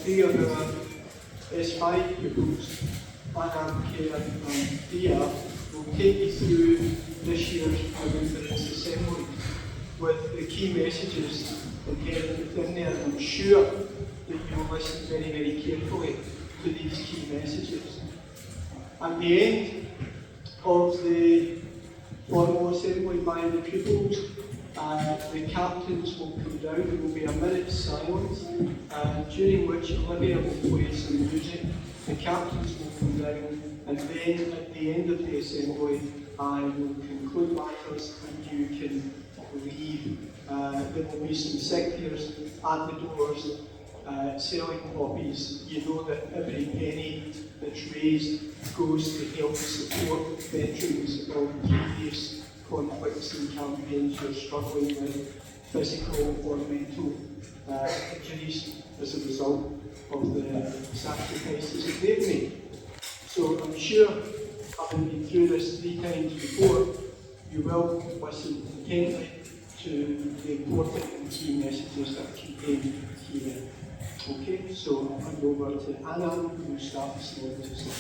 three of our S5 pupils, Anna, Karen and Dia, will take you through this year's Remembrance Assembly with the key messages inherent within there, and I'm sure that you'll listen very, very carefully to these key messages. At the end of the formal assembly by the pupils, the captains will come down. There will be a minute's silence, during which Olivia will play some music. The captains will come down, and then at the end of the assembly, I will conclude matters and you can leave. There will be some secretaries at the doors selling copies. You know that every penny that's raised goes to help support veterans of previous conflicts and campaigns who are struggling with physical or mental injuries as a result of the sacrifices that they've made. So I'm sure, having been through this 3 times before, you will listen intently to the important and key messages that are contained here. Okay, so I'll hand over to Anna, who will start this morning to say.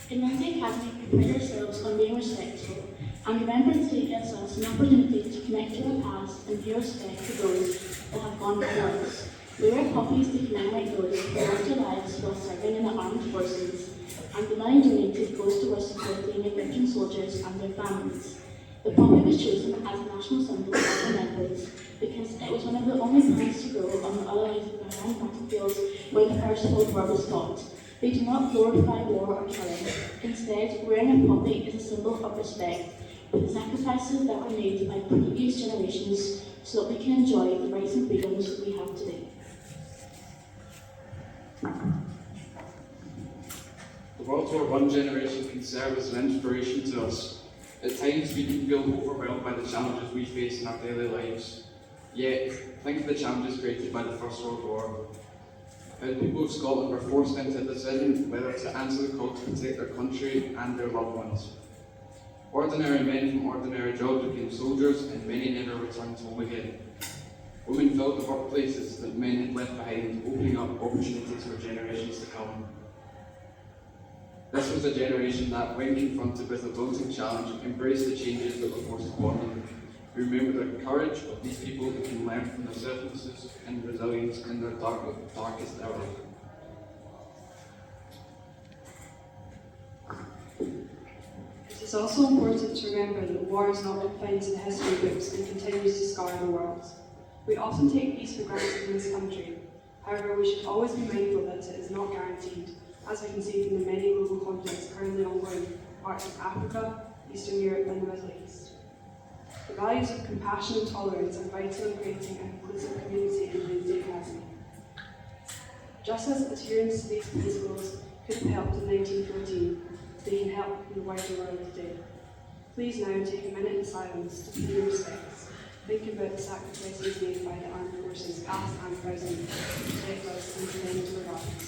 In Wednesday Academy, we pride ourselves on being respectful, and Remembrance Day gives us an opportunity to connect to our past and pay respect to those that have gone before us. We wear poppies to commemorate those who lost their lives while serving in the armed forces, and the money donated goes towards supporting the veteran soldiers and their families. The poppy was chosen as a national symbol of Remembrance because it was one of the only plants to grow on the other side battlefields where the First World War was fought. They do not glorify war or killing. Instead, wearing a poppy is a symbol of respect for the sacrifices that were made by previous generations so that we can enjoy the rights and freedoms that we have today. The World War I generation can serve as an inspiration to us. At times we can feel overwhelmed by the challenges we face in our daily lives. Yet, think of the challenges created by the First World War. How the people of Scotland were forced into a decision whether to answer the call to protect their country and their loved ones. Ordinary men from ordinary jobs became soldiers, and many never returned home again. Women filled the workplaces that men had left behind, opening up opportunities for generations to come. This was a generation that, when confronted with a daunting challenge, embraced the changes that were forced upon them. We remember the courage of these people who can learn from their selflessness and resilience in their darkest hour. It is also important to remember that war is not confined to the history books and continues to scar the world. We often take peace for granted in this country. However, we should always be mindful that it is not guaranteed, as we can see from the many global conflicts currently ongoing in parts of Africa, Eastern Europe and the Middle East. The values of compassion and tolerance are vital in creating an inclusive community in Wednesday Academy. Just as adherence to these principles could have helped in 1914, they can help in the wider world today. Please now take a minute in silence to pay your respects. Think about the sacrifices made by the armed forces, past and present, to protect us and defend our rights.